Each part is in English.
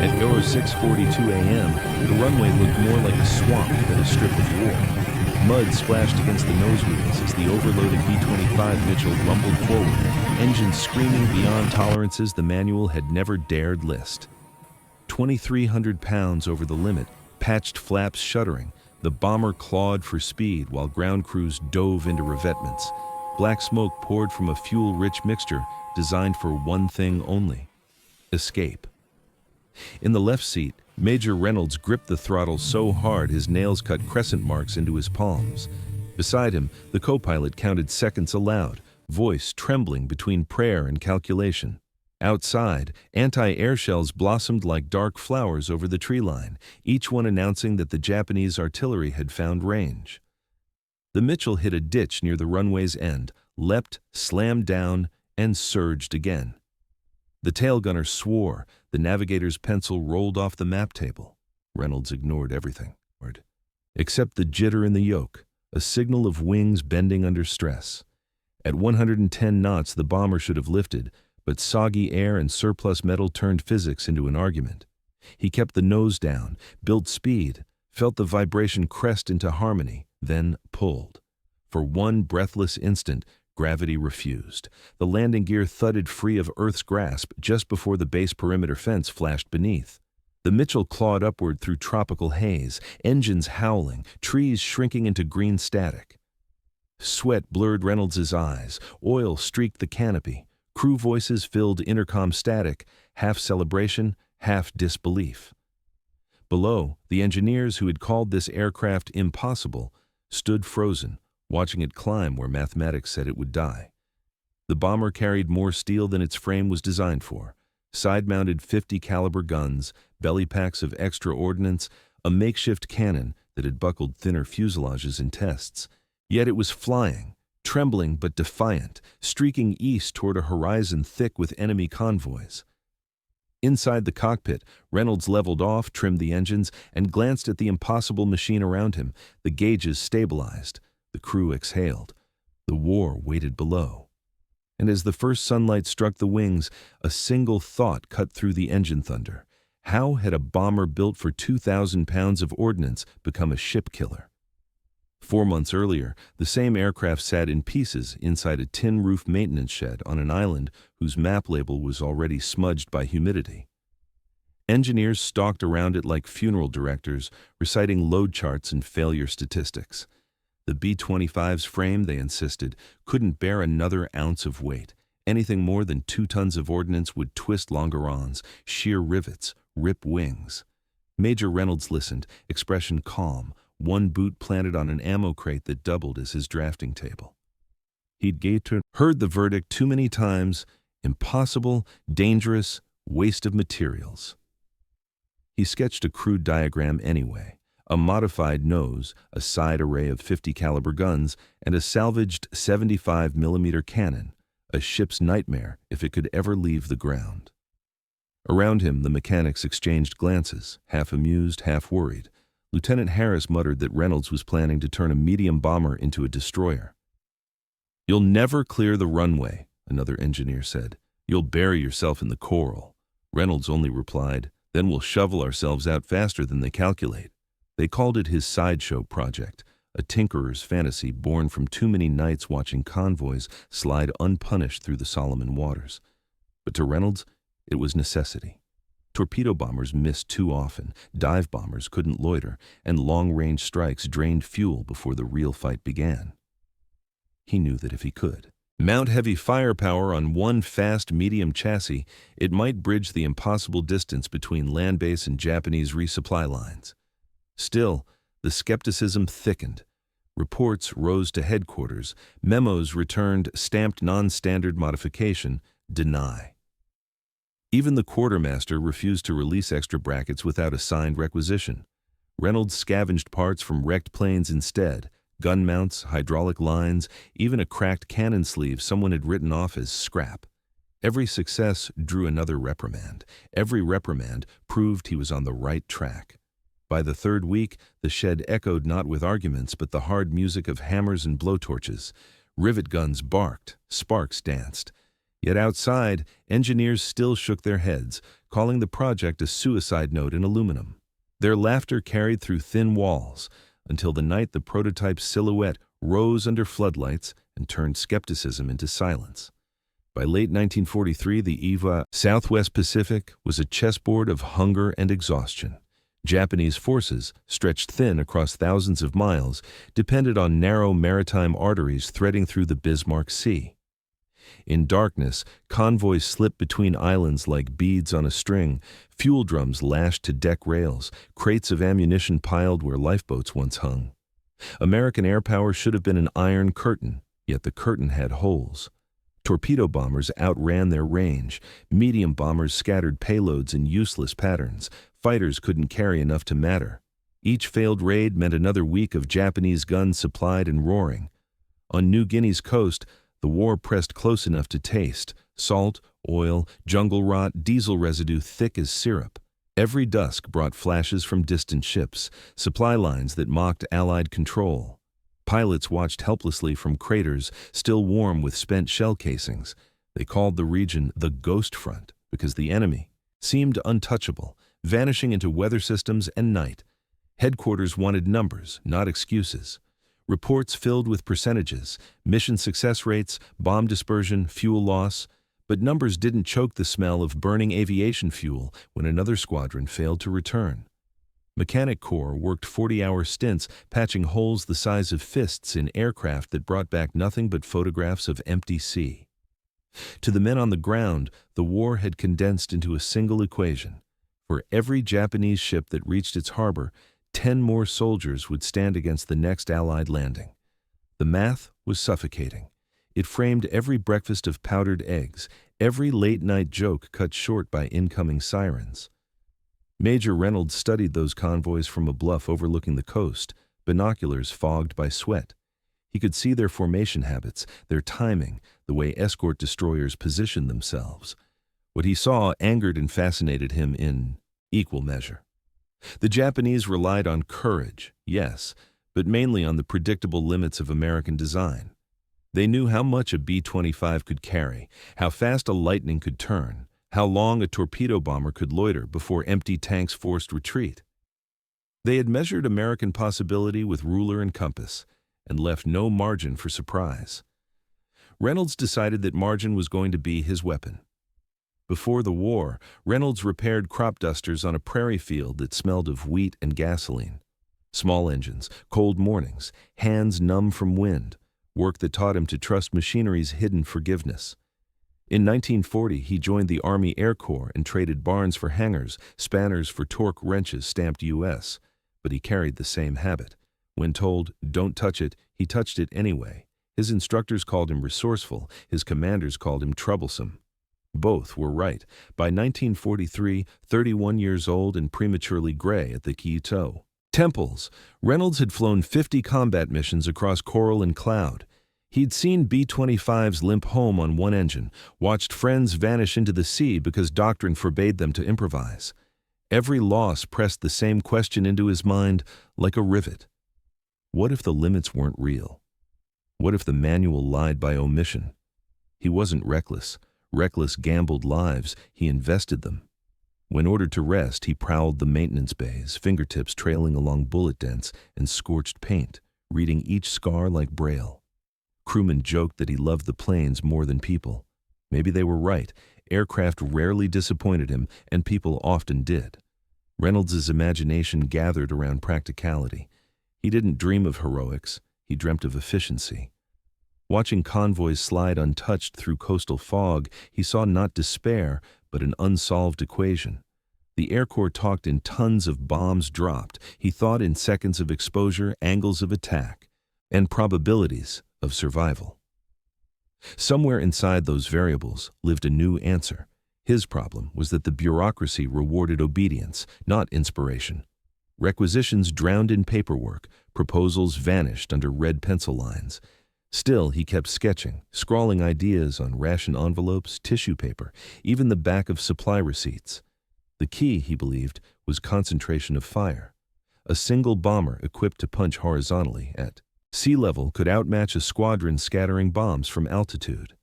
At 06:42 a.m., the runway looked more like a swamp than a strip of war. Mud splashed against the nose wheels as the overloaded B-25 Mitchell rumbled forward, engines screaming beyond tolerances the manual had never dared list. 2,300 pounds over the limit, patched flaps shuddering, the bomber clawed for speed while ground crews dove into revetments. Black smoke poured from a fuel-rich mixture designed for one thing only: escape. In the left seat, Major Reynolds gripped the throttle so hard his nails cut crescent marks into his palms. Beside him, the co-pilot counted seconds aloud, voice trembling between prayer and calculation. Outside, anti-air shells blossomed like dark flowers over the tree line, each one announcing that the Japanese artillery had found range. The Mitchell hit a ditch near the runway's end, leapt, slammed down, and surged again. The tail gunner swore. The navigator's pencil rolled off the map table. Reynolds ignored everything, except the jitter in the yoke, a signal of wings bending under stress. At 110 knots, the bomber should have lifted, but soggy air and surplus metal turned physics into an argument. He kept the nose down, built speed, felt the vibration crest into harmony, then pulled. For one breathless instant, gravity refused. The landing gear thudded free of Earth's grasp just before the base perimeter fence flashed beneath. The Mitchell clawed upward through tropical haze, engines howling, trees shrinking into green static. Sweat blurred Reynolds' eyes, oil streaked the canopy, crew voices filled intercom static, half celebration, half disbelief. Below, the engineers who had called this aircraft impossible stood frozen, watching it climb where mathematics said it would die. The bomber carried more steel than its frame was designed for. Side-mounted 50 caliber guns, belly packs of extra ordnance, a makeshift cannon that had buckled thinner fuselages in tests. Yet it was flying, trembling but defiant, streaking east toward a horizon thick with enemy convoys. Inside the cockpit, Reynolds leveled off, trimmed the engines, and glanced at the impossible machine around him. The gauges stabilized. The crew exhaled. The war waited below. And as the first sunlight struck the wings, a single thought cut through the engine thunder. How had a bomber built for 2,000 pounds of ordnance become a ship killer? 4 months earlier, the same aircraft sat in pieces inside a tin-roof maintenance shed on an island whose map label was already smudged by humidity. Engineers stalked around it like funeral directors, reciting load charts and failure statistics. The B-25's frame, they insisted, couldn't bear another ounce of weight. Anything more than 2 tons of ordnance would twist longerons, shear rivets, rip wings. Major Reynolds listened, expression calm, one boot planted on an ammo crate that doubled as his drafting table. He'd heard the verdict too many times: impossible, dangerous, waste of materials. He sketched a crude diagram anyway. A modified nose, a side array of 50 caliber guns, and a salvaged 75mm cannon, a ship's nightmare if it could ever leave the ground. Around him, the mechanics exchanged glances, half amused, half worried. Lieutenant Harris muttered that Reynolds was planning to turn a medium bomber into a destroyer. "You'll never clear the runway," another engineer said. "You'll bury yourself in the coral." Reynolds only replied, "Then we'll shovel ourselves out faster than they calculate." They called it his sideshow project, a tinkerer's fantasy born from too many nights watching convoys slide unpunished through the Solomon waters. But to Reynolds, it was necessity. Torpedo bombers missed too often, dive bombers couldn't loiter, and long-range strikes drained fuel before the real fight began. He knew that if he could mount heavy firepower on one fast medium chassis, it might bridge the impossible distance between land base and Japanese resupply lines. Still, the skepticism thickened. Reports rose to headquarters. Memos returned stamped non-standard modification, deny. Even the quartermaster refused to release extra brackets without a signed requisition. Reynolds scavenged parts from wrecked planes instead: gun mounts, hydraulic lines, even a cracked cannon sleeve someone had written off as scrap. Every success drew another reprimand. Every reprimand proved he was on the right track. By the 3rd week, the shed echoed not with arguments but the hard music of hammers and blowtorches. Rivet guns barked, sparks danced. Yet outside, engineers still shook their heads, calling the project a suicide note in aluminum. Their laughter carried through thin walls, until the night the prototype's silhouette rose under floodlights and turned skepticism into silence. By late 1943, the EVA Southwest Pacific was a chessboard of hunger and exhaustion. Japanese forces, stretched thin across thousands of miles, depended on narrow maritime arteries threading through the Bismarck Sea. In darkness, convoys slipped between islands like beads on a string, fuel drums lashed to deck rails, crates of ammunition piled where lifeboats once hung. American air power should have been an iron curtain, yet the curtain had holes. Torpedo bombers outran their range, medium bombers scattered payloads in useless patterns, fighters couldn't carry enough to matter. Each failed raid meant another week of Japanese guns supplied and roaring. On New Guinea's coast, the war pressed close enough to taste: salt, oil, jungle rot, diesel residue thick as syrup. Every dusk brought flashes from distant ships, supply lines that mocked Allied control. Pilots watched helplessly from craters still warm with spent shell casings. They called the region the Ghost Front because the enemy seemed untouchable, vanishing into weather systems and night. Headquarters wanted numbers, not excuses. Reports filled with percentages, mission success rates, bomb dispersion, fuel loss. But numbers didn't choke the smell of burning aviation fuel when another squadron failed to return. Mechanic Corps worked 40-hour stints patching holes the size of fists in aircraft that brought back nothing but photographs of empty sea. To the men on the ground, the war had condensed into a single equation. For every Japanese ship that reached its harbor, 10 more soldiers would stand against the next Allied landing. The math was suffocating. It framed every breakfast of powdered eggs, every late-night joke cut short by incoming sirens. Major Reynolds studied those convoys from a bluff overlooking the coast, binoculars fogged by sweat. He could see their formation habits, their timing, the way escort destroyers positioned themselves. What he saw angered and fascinated him in equal measure. The Japanese relied on courage, yes, but mainly on the predictable limits of American design. They knew how much a B-25 could carry, how fast a Lightning could turn, how long a torpedo bomber could loiter before empty tanks forced retreat. They had measured American possibility with ruler and compass and left no margin for surprise. Reynolds decided that margin was going to be his weapon. Before the war, Reynolds repaired crop dusters on a prairie field that smelled of wheat and gasoline. Small engines, cold mornings, hands numb from wind, work that taught him to trust machinery's hidden forgiveness. In 1940, he joined the Army Air Corps and traded barns for hangers, spanners for torque wrenches stamped U.S., but he carried the same habit. When told, "Don't touch it," he touched it anyway. His instructors called him resourceful, his commanders called him troublesome. Both were right. By 1943, 31 years old and prematurely gray at the Kyoto Temples, Reynolds had flown 50 combat missions across Coral and Cloud. He'd seen B-25s limp home on one engine, watched friends vanish into the sea because doctrine forbade them to improvise. Every loss pressed the same question into his mind like a rivet. What if the limits weren't real? What if the manual lied by omission? He wasn't reckless. Reckless gambled lives, he invested them. When ordered to rest, he prowled the maintenance bays, fingertips trailing along bullet dents and scorched paint, reading each scar like Braille. Crewmen joked that he loved the planes more than people. Maybe they were right. Aircraft rarely disappointed him, and people often did. Reynolds's imagination gathered around practicality. He didn't dream of heroics, he dreamt of efficiency. Watching convoys slide untouched through coastal fog, he saw not despair, but an unsolved equation. The Air Corps talked in tons of bombs dropped. He thought in seconds of exposure, angles of attack, and probabilities of survival. Somewhere inside those variables lived a new answer. His problem was that the bureaucracy rewarded obedience, not inspiration. Requisitions drowned in paperwork, proposals vanished under red pencil lines. Still, he kept sketching, scrawling ideas on ration envelopes, tissue paper, even the back of supply receipts. The key, he believed, was concentration of fire. A single bomber equipped to punch horizontally at sea level could outmatch a squadron scattering bombs from altitude.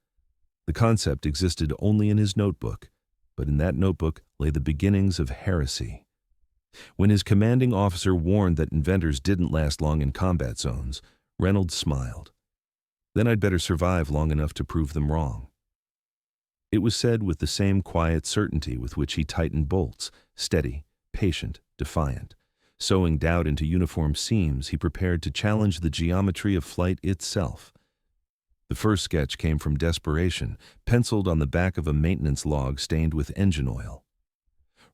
The concept existed only in his notebook, but in that notebook lay the beginnings of heresy. When his commanding officer warned that inventors didn't last long in combat zones, Reynolds smiled. Then I'd better survive long enough to prove them wrong. It was said with the same quiet certainty with which he tightened bolts, steady, patient, defiant. Sewing doubt into uniform seams, he prepared to challenge the geometry of flight itself. The first sketch came from desperation, penciled on the back of a maintenance log stained with engine oil.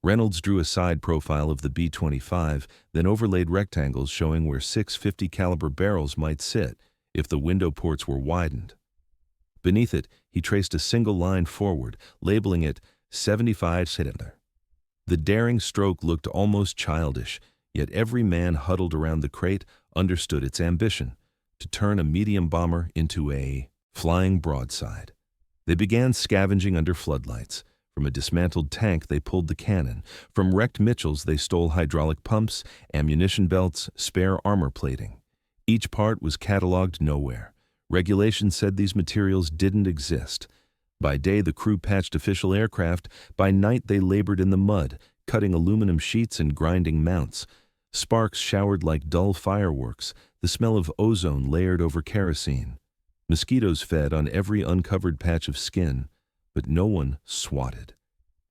Reynolds drew a side profile of the B-25, then overlaid rectangles showing where 650 caliber barrels might sit if the window ports were widened. Beneath it, he traced a single line forward, labeling it 75 cylinder. The daring stroke looked almost childish, yet every man huddled around the crate understood its ambition, to turn a medium bomber into a flying broadside. They began scavenging under floodlights. From a dismantled tank, they pulled the cannon. From wrecked Mitchells, they stole hydraulic pumps, ammunition belts, spare armor plating. Each part was cataloged nowhere. Regulations said these materials didn't exist. By day, the crew patched official aircraft. By night, they labored in the mud, cutting aluminum sheets and grinding mounts. Sparks showered like dull fireworks, the smell of ozone layered over kerosene. Mosquitoes fed on every uncovered patch of skin, but no one swatted.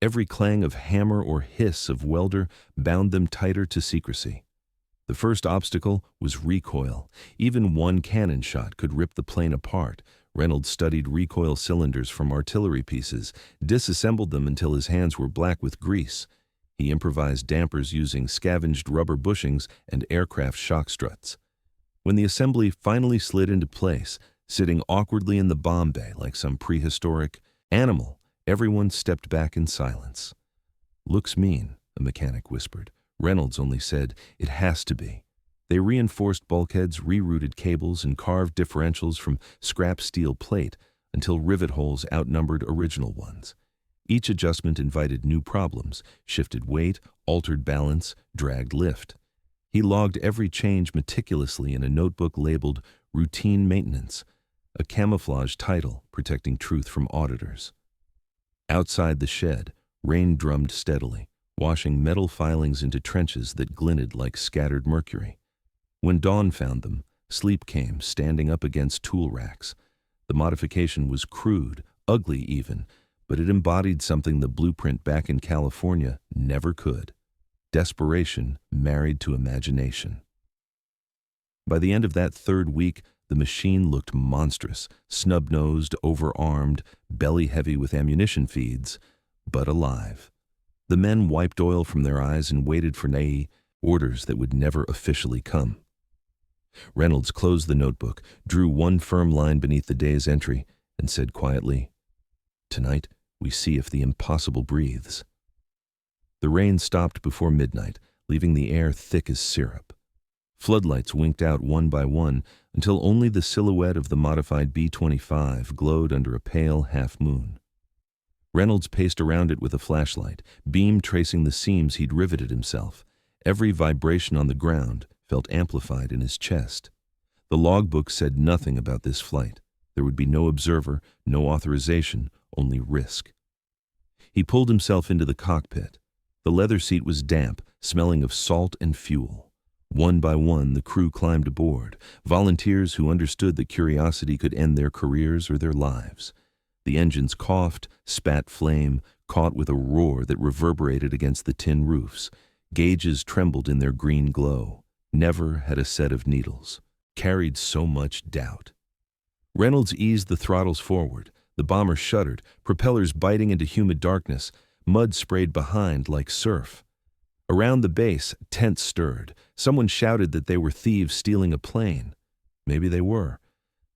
Every clang of hammer or hiss of welder bound them tighter to secrecy. The first obstacle was recoil. Even one cannon shot could rip the plane apart. Reynolds studied recoil cylinders from artillery pieces, disassembled them until his hands were black with grease. He improvised dampers using scavenged rubber bushings and aircraft shock struts. When the assembly finally slid into place, sitting awkwardly in the bomb bay like some prehistoric animal, everyone stepped back in silence. "Looks mean," a mechanic whispered. Reynolds only said, "It has to be." They reinforced bulkheads, rerouted cables, and carved differentials from scrap steel plate until rivet holes outnumbered original ones. Each adjustment invited new problems, shifted weight, altered balance, dragged lift. He logged every change meticulously in a notebook labeled "Routine Maintenance," a camouflage title protecting truth from auditors. Outside the shed, rain drummed steadily, washing metal filings into trenches that glinted like scattered mercury. When dawn found them, sleep came, standing up against tool racks. The modification was crude, ugly even, but it embodied something the blueprint back in California never could: desperation married to imagination. By the end of that third week, the machine looked monstrous, snub-nosed, overarmed, belly-heavy with ammunition feeds, but alive. The men wiped oil from their eyes and waited for orders that would never officially come. Reynolds closed the notebook, drew one firm line beneath the day's entry, and said quietly, "Tonight, we see if the impossible breathes." The rain stopped before midnight, leaving the air thick as syrup. Floodlights winked out one by one until only the silhouette of the modified B-25 glowed under a pale half-moon. Reynolds paced around it with a flashlight, beam tracing the seams he'd riveted himself. Every vibration on the ground felt amplified in his chest. The logbook said nothing about this flight. There would be no observer, no authorization, only risk. He pulled himself into the cockpit. The leather seat was damp, smelling of salt and fuel. One by one, the crew climbed aboard, volunteers who understood that curiosity could end their careers or their lives. The engines coughed, spat flame, caught with a roar that reverberated against the tin roofs. Gauges trembled in their green glow. Never had a set of needles carried so much doubt. Reynolds eased the throttles forward. The bomber shuddered, propellers biting into humid darkness. Mud sprayed behind like surf. Around the base, tents stirred. Someone shouted that they were thieves stealing a plane. Maybe they were.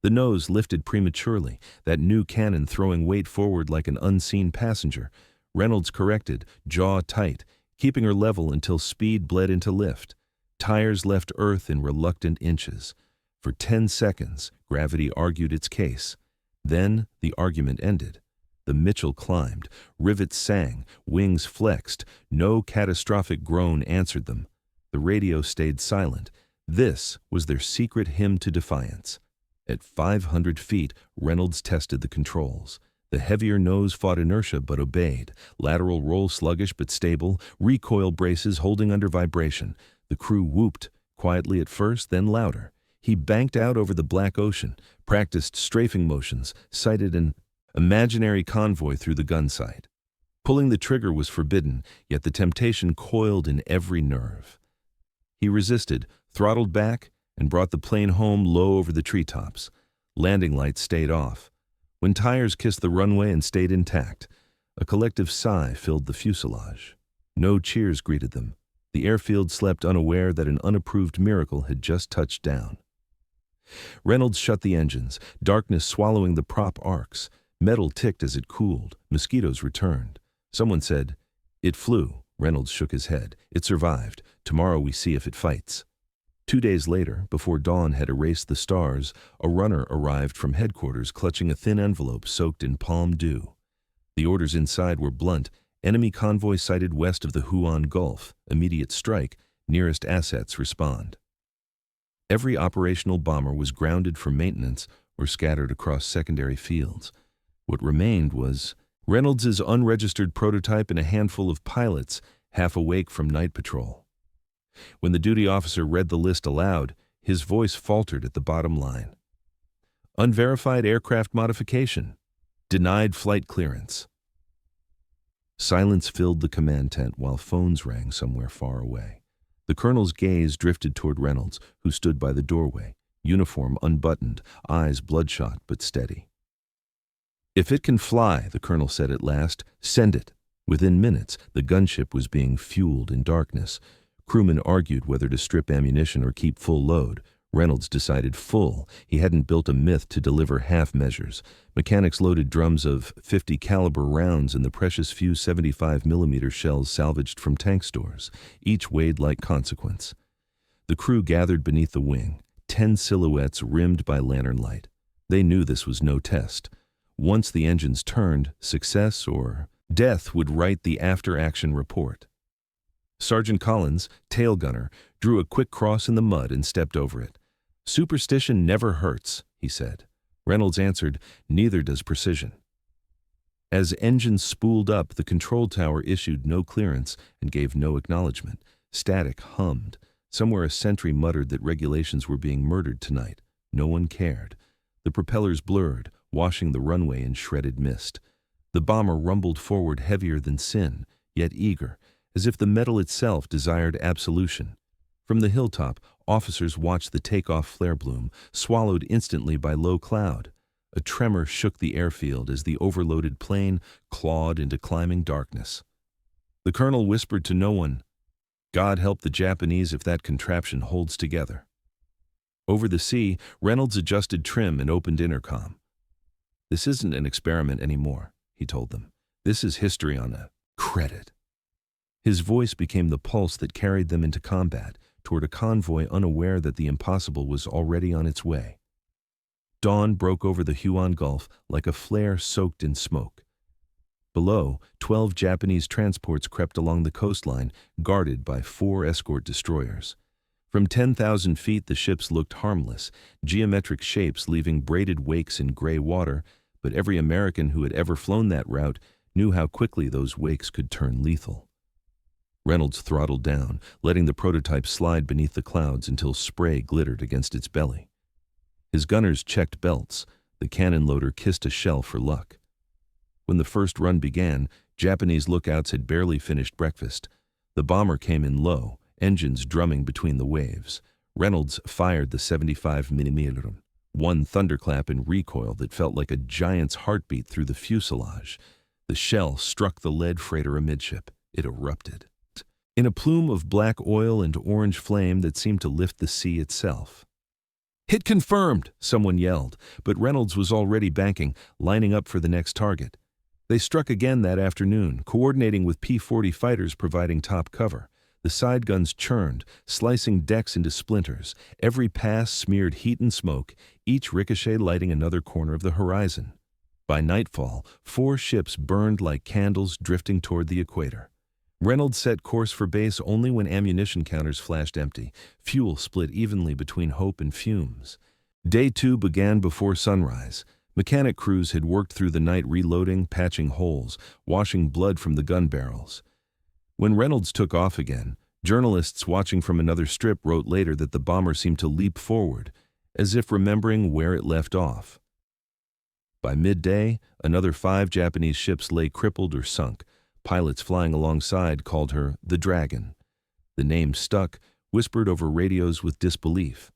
The nose lifted prematurely, that new cannon throwing weight forward like an unseen passenger. Reynolds corrected, jaw tight, keeping her level until speed bled into lift. Tires left Earth in reluctant inches. For 10 seconds, gravity argued its case. Then the argument ended. The Mitchell climbed, rivets sang, wings flexed. No catastrophic groan answered them. The radio stayed silent. This was their secret hymn to defiance. At 500 feet, Reynolds tested the controls. The heavier nose fought inertia but obeyed, lateral roll sluggish but stable, recoil braces holding under vibration. The crew whooped, quietly at first, then louder. He banked out over the black ocean, practiced strafing motions, sighted an imaginary convoy through the gun sight. Pulling the trigger was forbidden, yet the temptation coiled in every nerve. He resisted, throttled back, and brought the plane home low over the treetops. Landing lights stayed off. When tires kissed the runway and stayed intact, a collective sigh filled the fuselage. No cheers greeted them. The airfield slept unaware that an unapproved miracle had just touched down. Reynolds shut the engines, darkness swallowing the prop arcs. Metal ticked as it cooled. Mosquitoes returned. Someone said, "It flew." Reynolds shook his head. "It survived. Tomorrow we see if it fights." 2 days later, before dawn had erased the stars, a runner arrived from headquarters clutching a thin envelope soaked in palm dew. The orders inside were blunt. Enemy convoy sighted west of the Huon Gulf. Immediate strike. Nearest assets respond. Every operational bomber was grounded for maintenance or scattered across secondary fields. What remained was Reynolds's unregistered prototype and a handful of pilots, half awake from night patrol. When the duty officer read the list aloud, his voice faltered at the bottom line. Unverified aircraft modification. Denied flight clearance. Silence filled the command tent while phones rang somewhere far away. The colonel's gaze drifted toward Reynolds, who stood by the doorway, uniform unbuttoned, eyes bloodshot but steady. "If it can fly," the colonel said at last, "send it." Within minutes, the gunship was being fueled in darkness. Crewmen argued whether to strip ammunition or keep full load. Reynolds decided full. He hadn't built a myth to deliver half measures. Mechanics loaded drums of .50 caliber rounds in the precious few 75mm shells salvaged from tank stores. Each weighed like consequence. The crew gathered beneath the wing, 10 silhouettes rimmed by lantern light. They knew this was no test. Once the engines turned, success or death would write the after-action report. Sergeant Collins, tail gunner, drew a quick cross in the mud and stepped over it. "Superstition never hurts," he said. Reynolds answered, "Neither does precision." As engines spooled up, the control tower issued no clearance and gave no acknowledgement. Static hummed. Somewhere a sentry muttered that regulations were being murdered tonight. No one cared. The propellers blurred, washing the runway in shredded mist. The bomber rumbled forward heavier than sin, yet eager, as if the metal itself desired absolution. From the hilltop, officers watched the takeoff flare bloom, swallowed instantly by low cloud. A tremor shook the airfield as the overloaded plane clawed into climbing darkness. The colonel whispered to no one, "God help the Japanese if that contraption holds together." Over the sea, Reynolds adjusted trim and opened intercom. "This isn't an experiment anymore," he told them. "This is history on a credit." His voice became the pulse that carried them into combat, toward a convoy unaware that the impossible was already on its way. Dawn broke over the Huon Gulf like a flare soaked in smoke. Below, 12 Japanese transports crept along the coastline, guarded by 4 escort destroyers. From 10,000 feet, the ships looked harmless, geometric shapes leaving braided wakes in gray water, but every American who had ever flown that route knew how quickly those wakes could turn lethal. Reynolds throttled down, letting the prototype slide beneath the clouds until spray glittered against its belly. His gunners checked belts. The cannon loader kissed a shell for luck. When the first run began, Japanese lookouts had barely finished breakfast. The bomber came in low, engines drumming between the waves. Reynolds fired the 75mm. One thunderclap in recoil that felt like a giant's heartbeat through the fuselage. The shell struck the lead freighter amidship. It erupted in a plume of black oil and orange flame that seemed to lift the sea itself. "Hit confirmed," someone yelled, but Reynolds was already banking, lining up for the next target. They struck again that afternoon, coordinating with P-40 fighters providing top cover. The side guns churned, slicing decks into splinters. Every pass smeared heat and smoke, each ricochet lighting another corner of the horizon. By nightfall, 4 ships burned like candles drifting toward the equator. Reynolds set course for base only when ammunition counters flashed empty. Fuel split evenly between hope and fumes. Day 2 began before sunrise. Mechanic crews had worked through the night reloading, patching holes, washing blood from the gun barrels. When Reynolds took off again, journalists watching from another strip wrote later that the bomber seemed to leap forward, as if remembering where it left off. By midday, another 5 Japanese ships lay crippled or sunk. Pilots flying alongside called her the Dragon. The name stuck, whispered over radios with disbelief.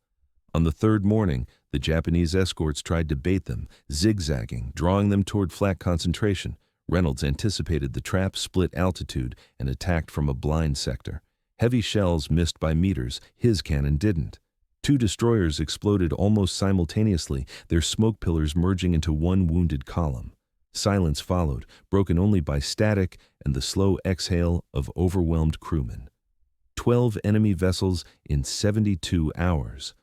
On the third morning, the Japanese escorts tried to bait them, zigzagging, drawing them toward flat concentration. Reynolds anticipated the trap, split altitude, and attacked from a blind sector. Heavy shells missed by meters, his cannon didn't. 2 destroyers exploded almost simultaneously, their smoke pillars merging into one wounded column. Silence followed, broken only by static and the slow exhale of overwhelmed crewmen. 12 enemy vessels in 72 hours.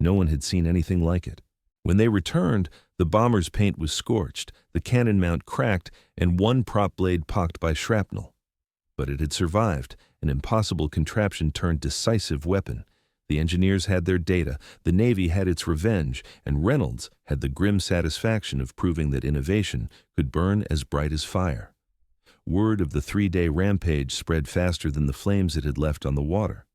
No one had seen anything like it. When they returned, the bomber's paint was scorched, the cannon mount cracked, and one prop blade pocked by shrapnel. But it had survived, an impossible contraption turned decisive weapon. The engineers had their data, the Navy had its revenge, and Reynolds had the grim satisfaction of proving that innovation could burn as bright as fire. Word of the 3-day rampage spread faster than the flames it had left on the water.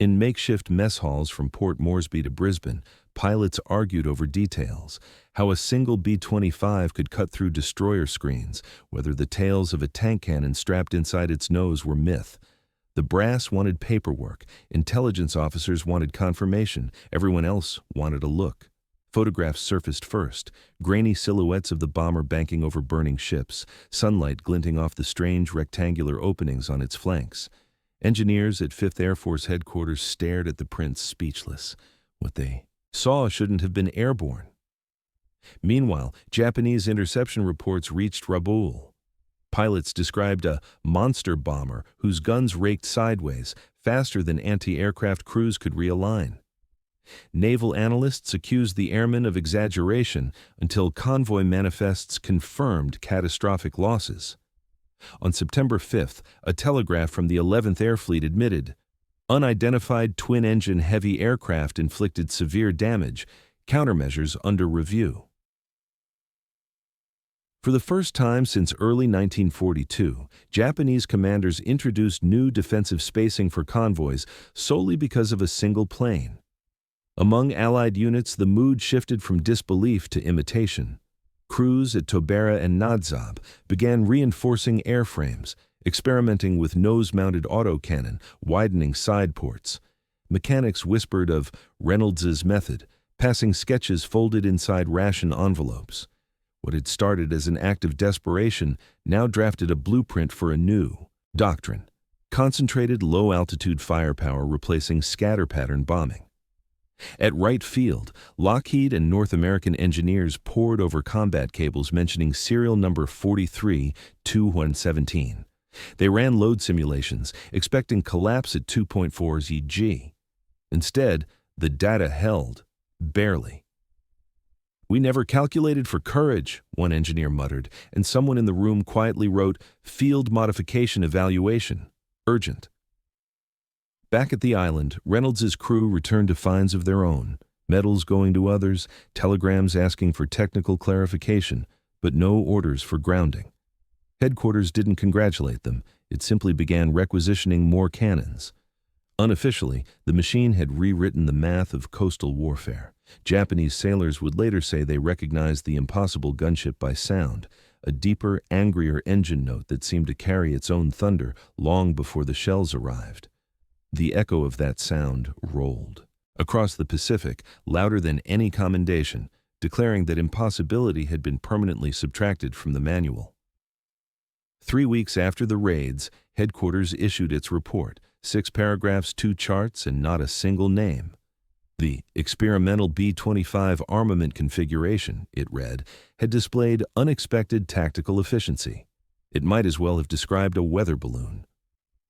In makeshift mess halls from Port Moresby to Brisbane, pilots argued over details, how a single B-25 could cut through destroyer screens, whether the tails of a tank cannon strapped inside its nose were myth. The brass wanted paperwork, intelligence officers wanted confirmation, everyone else wanted a look. Photographs surfaced first, grainy silhouettes of the bomber banking over burning ships, sunlight glinting off the strange rectangular openings on its flanks. Engineers at 5th Air Force headquarters stared at the prints speechless. What they saw shouldn't have been airborne. Meanwhile, Japanese interception reports reached Rabaul. Pilots described a monster bomber whose guns raked sideways, faster than anti-aircraft crews could realign. Naval analysts accused the airmen of exaggeration until convoy manifests confirmed catastrophic losses. On September 5th, a telegraph from the 11th Air Fleet admitted, unidentified twin-engine heavy aircraft inflicted severe damage, countermeasures under review. For the first time since early 1942, Japanese commanders introduced new defensive spacing for convoys solely because of a single plane. Among Allied units, the mood shifted from disbelief to imitation. Crews at Tobera and Nadzab began reinforcing airframes, experimenting with nose-mounted autocannon, widening side ports. Mechanics whispered of Reynolds's method, passing sketches folded inside ration envelopes. What had started as an act of desperation now drafted a blueprint for a new doctrine: concentrated low-altitude firepower replacing scatter-pattern bombing. At Wright Field, Lockheed and North American engineers pored over combat cables mentioning serial number 43-2117. They ran load simulations, expecting collapse at 2.4 G. Instead, the data held, barely. "We never calculated for courage," one engineer muttered, and someone in the room quietly wrote, "Field modification evaluation, urgent." Back at the island, Reynolds's crew returned to finds of their own, medals going to others, telegrams asking for technical clarification, but no orders for grounding. Headquarters didn't congratulate them, it simply began requisitioning more cannons. Unofficially, the machine had rewritten the math of coastal warfare. Japanese sailors would later say they recognized the impossible gunship by sound, a deeper, angrier engine note that seemed to carry its own thunder long before the shells arrived. The echo of that sound rolled across the Pacific, louder than any commendation, declaring that impossibility had been permanently subtracted from the manual. 3 weeks after the raids, headquarters issued its report, 6 paragraphs, 2 charts, and not a single name. The experimental B-25 armament configuration, it read, had displayed unexpected tactical efficiency. It might as well have described a weather balloon.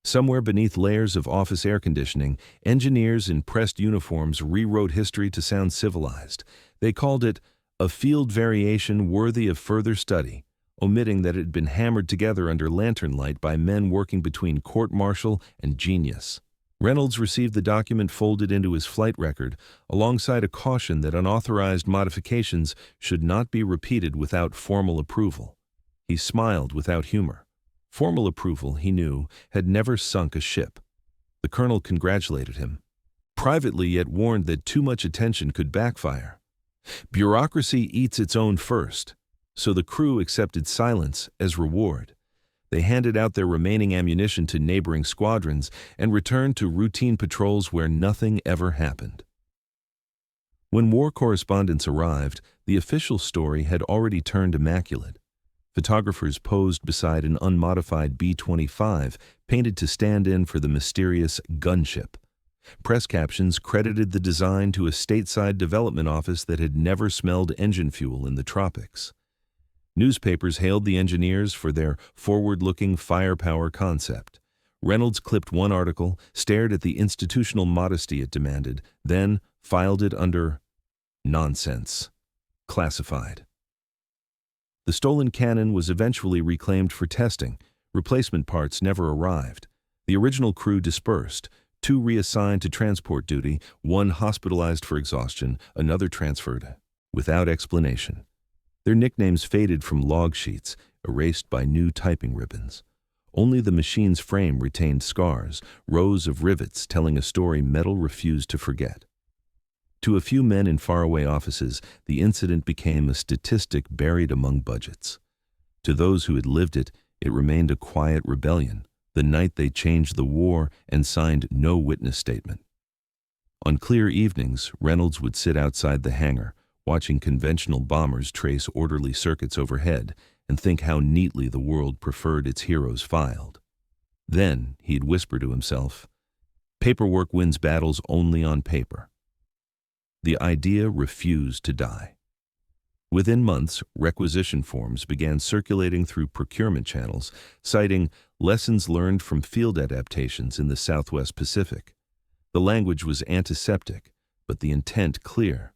Somewhere beneath layers of office air conditioning, engineers in pressed uniforms rewrote history to sound civilized. They called it a field variation worthy of further study, omitting that it had been hammered together under lantern light by men working between court-martial and genius. Reynolds received the document folded into his flight record, alongside a caution that unauthorized modifications should not be repeated without formal approval. He smiled without humor. Formal approval, he knew, had never sunk a ship. The colonel congratulated him, privately yet warned that too much attention could backfire. Bureaucracy eats its own first, so the crew accepted silence as reward. They handed out their remaining ammunition to neighboring squadrons and returned to routine patrols where nothing ever happened. When war correspondents arrived, the official story had already turned immaculate. Photographers posed beside an unmodified B-25, painted to stand in for the mysterious Gunship. Press captions credited the design to a stateside development office that had never smelled engine fuel in the tropics. Newspapers hailed the engineers for their forward-looking firepower concept. Reynolds clipped one article, stared at the institutional modesty it demanded, then filed it under nonsense. Classified. The stolen cannon was eventually reclaimed for testing. Replacement parts never arrived. The original crew dispersed, 2 reassigned to transport duty, 1 hospitalized for exhaustion, another transferred without explanation. Their nicknames faded from log sheets, erased by new typing ribbons. Only the machine's frame retained scars, rows of rivets telling a story metal refused to forget. To a few men in faraway offices, the incident became a statistic buried among budgets. To those who had lived it, it remained a quiet rebellion, the night they changed the war and signed no witness statement. On clear evenings, Reynolds would sit outside the hangar, watching conventional bombers trace orderly circuits overhead, and think how neatly the world preferred its heroes filed. Then he'd whisper to himself, "Paperwork wins battles only on paper." The idea refused to die. Within months, requisition forms began circulating through procurement channels, citing lessons learned from field adaptations in the Southwest Pacific. The language was antiseptic, but the intent clear.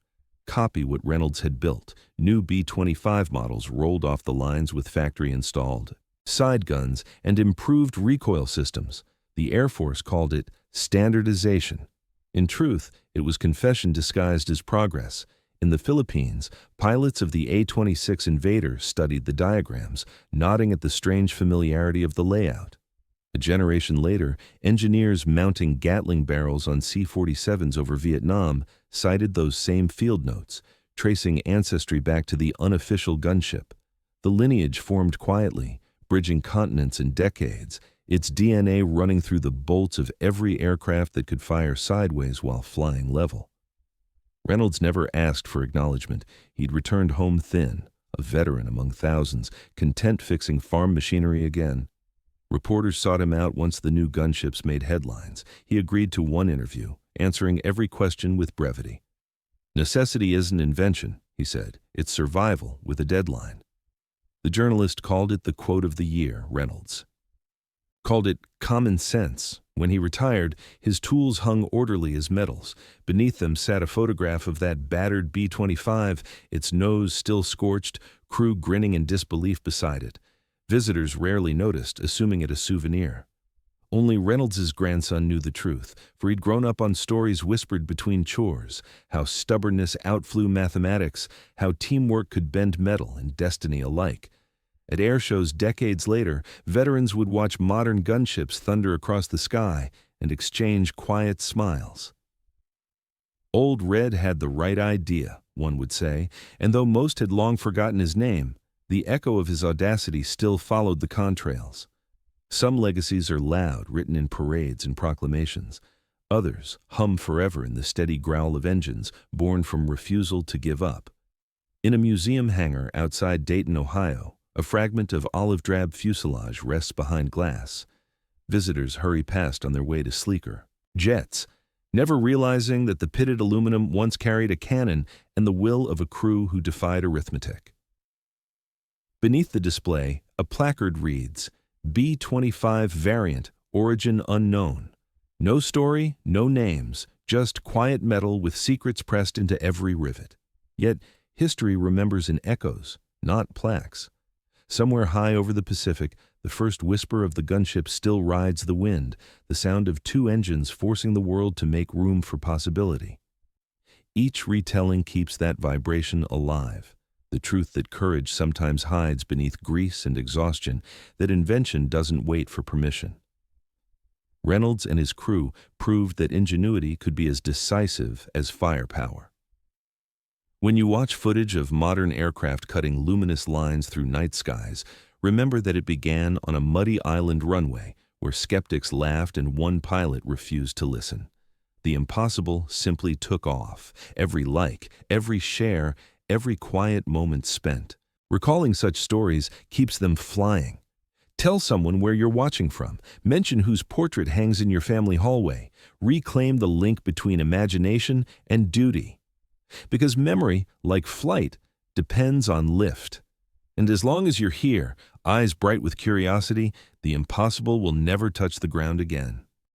Copy what Reynolds had built. New B-25 models rolled off the lines with factory-installed side guns and improved recoil systems. The Air Force called it standardization. In truth, it was confession disguised as progress. In the Philippines, pilots of the A-26 Invader studied the diagrams, nodding at the strange familiarity of the layout. A generation later, engineers mounting Gatling barrels on C-47s over Vietnam cited those same field notes, tracing ancestry back to the unofficial gunship. The lineage formed quietly, bridging continents and decades, its DNA running through the bolts of every aircraft that could fire sideways while flying level. Reynolds never asked for acknowledgement. He'd returned home thin, a veteran among thousands, content fixing farm machinery again. Reporters sought him out once the new gunships made headlines. He agreed to one interview, answering every question with brevity. "Necessity isn't invention," he said. "It's survival with a deadline." The journalist called it the quote of the year. Reynolds called it common sense. When he retired, his tools hung orderly as medals. Beneath them sat a photograph of that battered B-25, its nose still scorched, crew grinning in disbelief beside it. Visitors rarely noticed, assuming it a souvenir. Only Reynolds's grandson knew the truth, for he'd grown up on stories whispered between chores, how stubbornness outflew mathematics, how teamwork could bend metal and destiny alike. At air shows decades later, veterans would watch modern gunships thunder across the sky and exchange quiet smiles. Old Red had the right idea, one would say, and though most had long forgotten his name, the echo of his audacity still followed the contrails. Some legacies are loud, written in parades and proclamations. Others hum forever in the steady growl of engines, born from refusal to give up. In a museum hangar outside Dayton, Ohio, a fragment of olive-drab fuselage rests behind glass. Visitors hurry past on their way to sleeker jets, never realizing that the pitted aluminum once carried a cannon and the will of a crew who defied arithmetic. Beneath the display, a placard reads, B-25 variant, origin unknown. No story, no names, just quiet metal with secrets pressed into every rivet. Yet, history remembers in echoes, not plaques. Somewhere high over the Pacific, The first whisper of the gunship still rides the wind, the sound of two engines forcing the world to make room for possibility. Each retelling keeps that vibration alive, the truth that courage sometimes hides beneath grease and exhaustion, that invention doesn't wait for permission. Reynolds and his crew proved that ingenuity could be as decisive as firepower. When you watch footage of modern aircraft cutting luminous lines through night skies, remember that it began on a muddy island runway where skeptics laughed and one pilot refused to listen. The impossible simply took off. Every like, every share, every quiet moment spent. Recalling such stories keeps them flying. Tell someone where you're watching from. Mention whose portrait hangs in your family hallway. Reclaim the link between imagination and duty. Because memory, like flight, depends on lift. And as long as you're here, eyes bright with curiosity, the impossible will never touch the ground again.